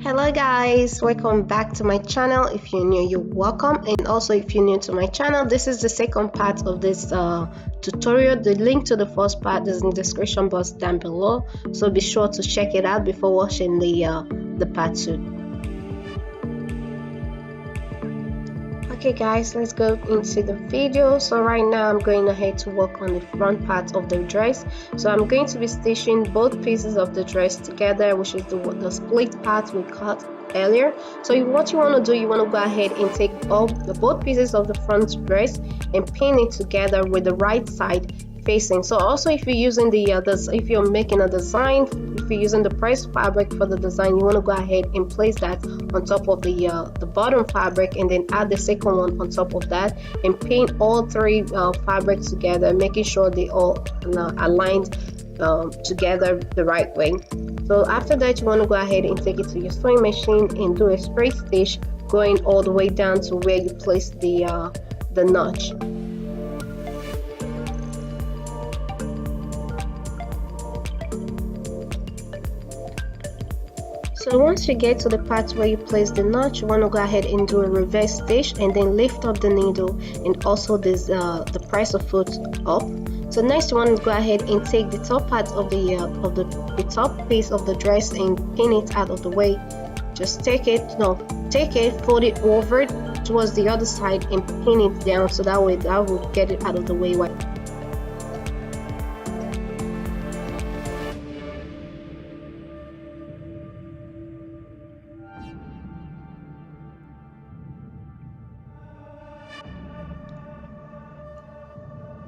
Hello guys, welcome back to my channel. If you're new, you're welcome, and also if you're new to my channel, this is the second part of this tutorial. The link to the first part is in the description box down below, so be sure to check it out before watching the part 2. Okay guys, let's go into the video. So right now I'm going ahead to work on the front part of the dress. So I'm going to be stitching both pieces of the dress together, which is the split part we cut earlier. So what you want to do, you want to go ahead and take both pieces of the front dress and pin it together with the right side facing. So also if you're using if you're making a design, if you're using the pressed fabric for the design, you want to go ahead and place that on top of the bottom fabric, and then add the second one on top of that and pin all three fabrics together, making sure they all aligned together the right way. So after that, you want to go ahead and take it to your sewing machine and do a straight stitch going all the way down to where you place the notch. So once you get to the part where you place the notch, you want to go ahead and do a reverse stitch and then lift up the needle and also the presser foot up. So next you want to go ahead and take the top part of the top piece of the dress and pin it out of the way. Just take it, fold it over towards the other side and pin it down, so that way that will get it out of the way.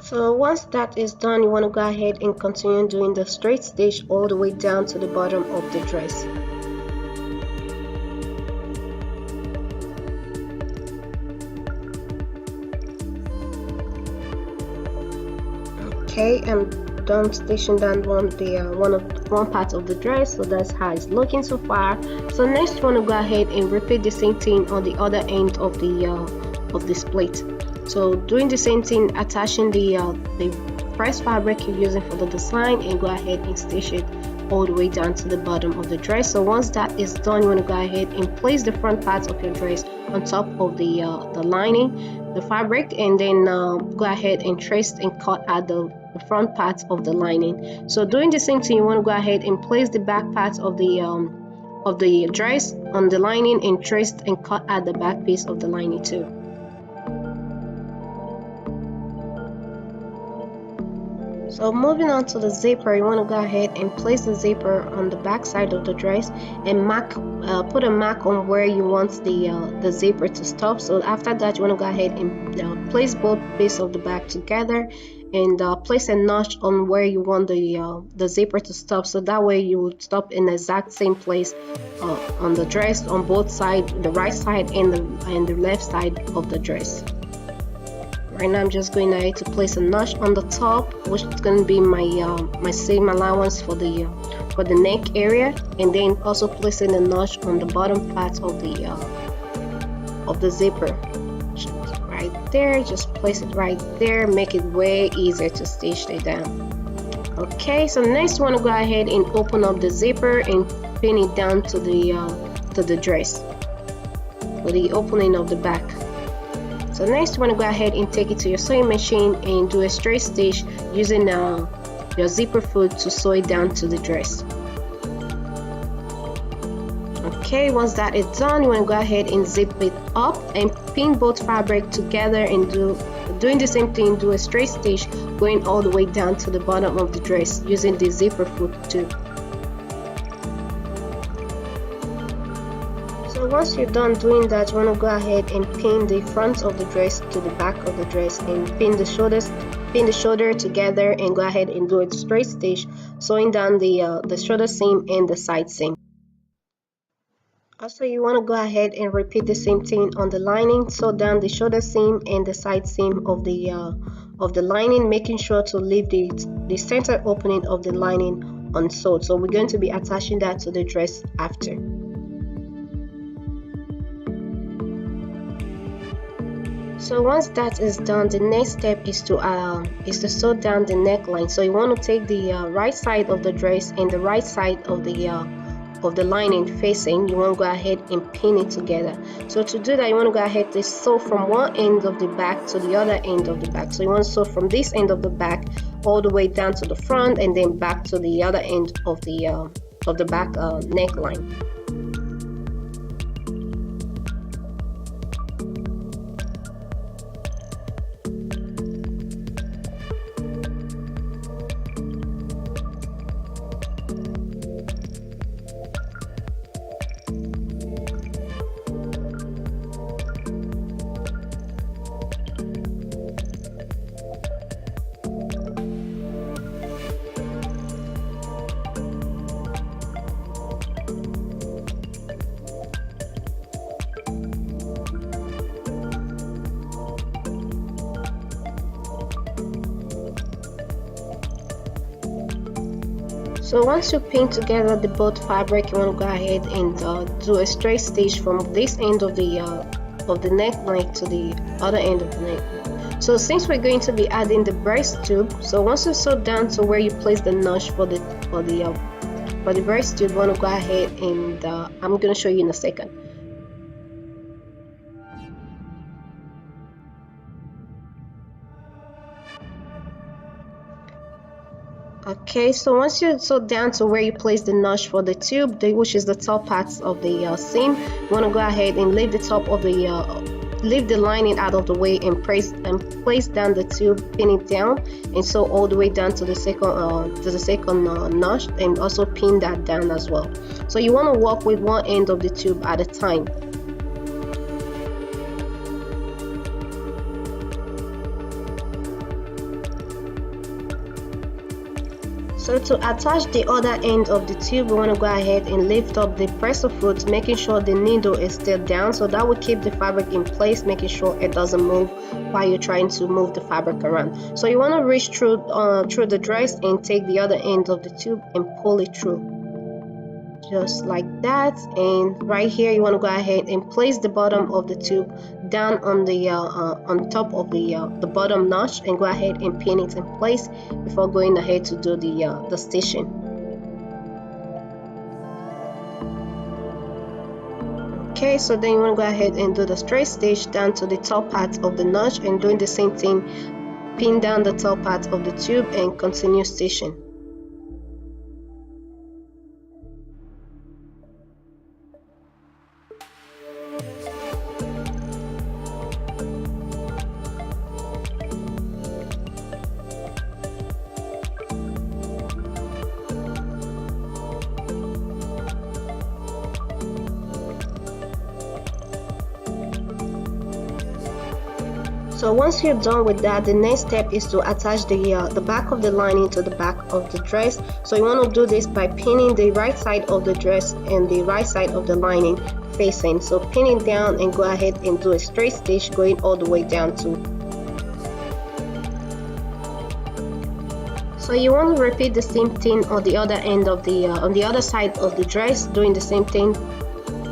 So once that is done, you want to go ahead and continue doing the straight stitch all the way down to the bottom of the dress. Okay, I'm done stitching down one part of the dress, so that's how it's looking so far. So next you want to go ahead and repeat the same thing on the other end of the split. So doing the same thing, attaching the pressed fabric you're using for the design, and go ahead and stitch it all the way down to the bottom of the dress. So once that is done, you want to go ahead and place the front part of your dress on top of the lining, the fabric, and then go ahead and trace and cut out the front part of the lining. So doing the same thing, you want to go ahead and place the back part of the dress on the lining and trace and cut out the back piece of the lining too. So moving on to the zipper, you want to go ahead and place the zipper on the back side of the dress and put a mark on where you want the zipper to stop. So after that, you want to go ahead and place both pieces of the back together and place a notch on where you want the zipper to stop, so that way you would stop in the exact same place on the dress on both sides, the right side and the left side of the dress. Right now I'm just going ahead to place a notch on the top, which is going to be my seam allowance for the neck area, and then also placing a notch on the bottom part of the zipper. Just right there, just place it right there, make it way easier to stitch it down. Okay, so next you want to go ahead and open up the zipper and pin it down to the dress for the opening of the back. So next you want to go ahead and take it to your sewing machine and do a straight stitch using your zipper foot to sew it down to the dress. Okay, once that is done, you want to go ahead and zip it up and pin both fabric together and doing the same thing, do a straight stitch going all the way down to the bottom of the dress using the zipper foot too. So once you're done doing that, you want to go ahead and pin the front of the dress to the back of the dress and pin the shoulder together and go ahead and do a straight stitch, sewing down the shoulder seam and the side seam. Also, you want to go ahead and repeat the same thing on the lining. Sew down the shoulder seam and the side seam of the lining, making sure to leave the center opening of the lining unsewed. So we're going to be attaching that to the dress after. So once that is done, the next step is to sew down the neckline. So you want to take the right side of the dress and the right side of the of the lining facing, you want to go ahead and pin it together. So to do that, you want to go ahead to sew from one end of the back to the other end of the back. So you want to sew from this end of the back all the way down to the front, and then back to the other end of the back neckline. So once you pin together the both fabric, you want to go ahead and do a straight stitch from this end of the neckline to the other end of the neckline. So since we're going to be adding the breast tube, so once you sew down to where you place the notch for the breast tube, you want to go ahead and I'm going to show you in a second. Okay, so once you sew down to where you place the notch for the tube, which is the top parts of the seam, you want to go ahead and leave the top of the leave the lining out of the way and place down the tube, pin it down, and sew all the way down to the second notch, and also pin that down as well. So you want to work with one end of the tube at a time. So to attach the other end of the tube, we want to go ahead and lift up the presser foot, making sure the needle is still down, so that will keep the fabric in place, making sure it doesn't move while you're trying to move the fabric around. So you want to reach through the dress and take the other end of the tube and pull it through, just like that. And right here you want to go ahead and place the bottom of the tube down on the on top of the bottom notch, and go ahead and pin it in place before going ahead to do the stitching. Okay, so then you want to go ahead and do the straight stitch down to the top part of the notch, and doing the same thing, pin down the top part of the tube and continue stitching. So once you're done with that, the next step is to attach the back of the lining to the back of the dress. So you want to do this by pinning the right side of the dress and the right side of the lining facing. So pin it down and go ahead and do a straight stitch going all the way down to. So you want to repeat the same thing on the other end of on the other side of the dress, doing the same thing,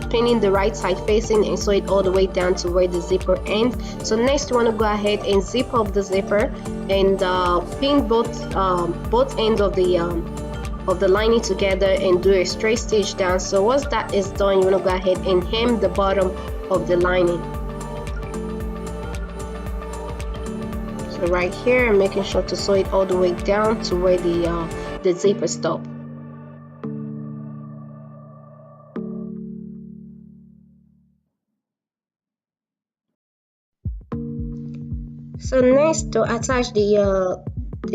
pinning the right side facing and sew it all the way down to where the zipper ends. So next you want to go ahead and zip up the zipper and pin both ends of the lining together and do a straight stitch down. So once that is done, you want to go ahead and hem the bottom of the lining. So right here, I'm making sure to sew it all the way down to where the zipper stops. So next, to attach the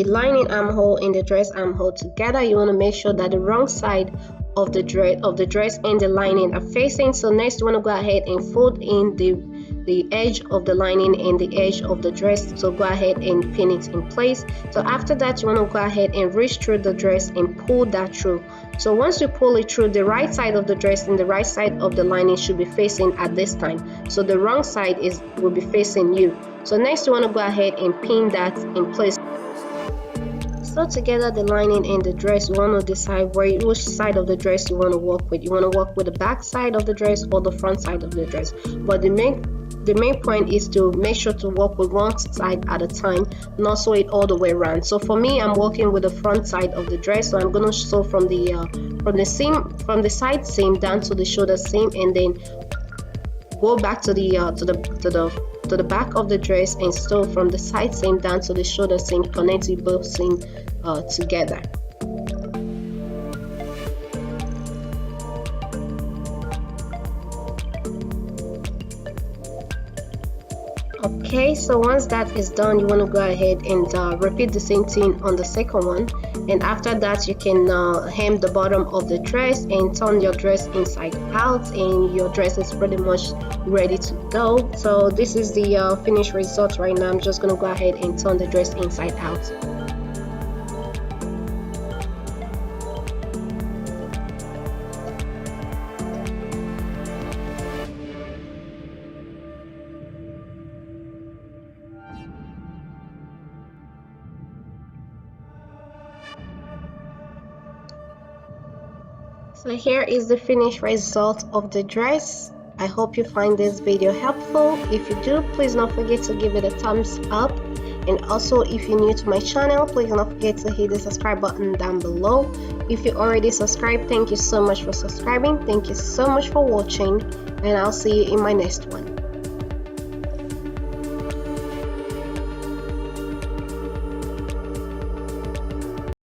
lining armhole and the dress armhole together, you want to make sure that the wrong side of the dress and the lining are facing. So next, you want to go ahead and fold in the edge of the lining and the edge of the dress. So go ahead and pin it in place. So after that, you want to go ahead and reach through the dress and pull that through. So once you pull it through, the right side of the dress and the right side of the lining should be facing at this time. So the wrong side will be facing you. So next, you want to go ahead and pin that in place. Sew together the lining and the dress. You want to decide which side of the dress you want to work with. You want to work with the back side of the dress or the front side of the dress. But the the main point is to make sure to work with one side at a time, not sew it all the way around. So for me, I'm working with the front side of the dress, so I'm going to sew from the side seam down to the shoulder seam, and then go back to the back of the dress and sew from the side seam down to the shoulder seam, connecting both seams together. Okay, so once that is done, you want to go ahead and repeat the same thing on the second one, and after that you can hem the bottom of the dress and turn your dress inside out, and your dress is pretty much ready to go. So this is the finished result right now. I'm just going to go ahead and turn the dress inside out. So here is the finished result of the dress. I hope you find this video helpful. If you do, please don't forget to give it a thumbs up. And also, if you're new to my channel, please don't forget to hit the subscribe button down below. If you already subscribed, thank you so much for subscribing. Thank you so much for watching, and I'll see you in my next one.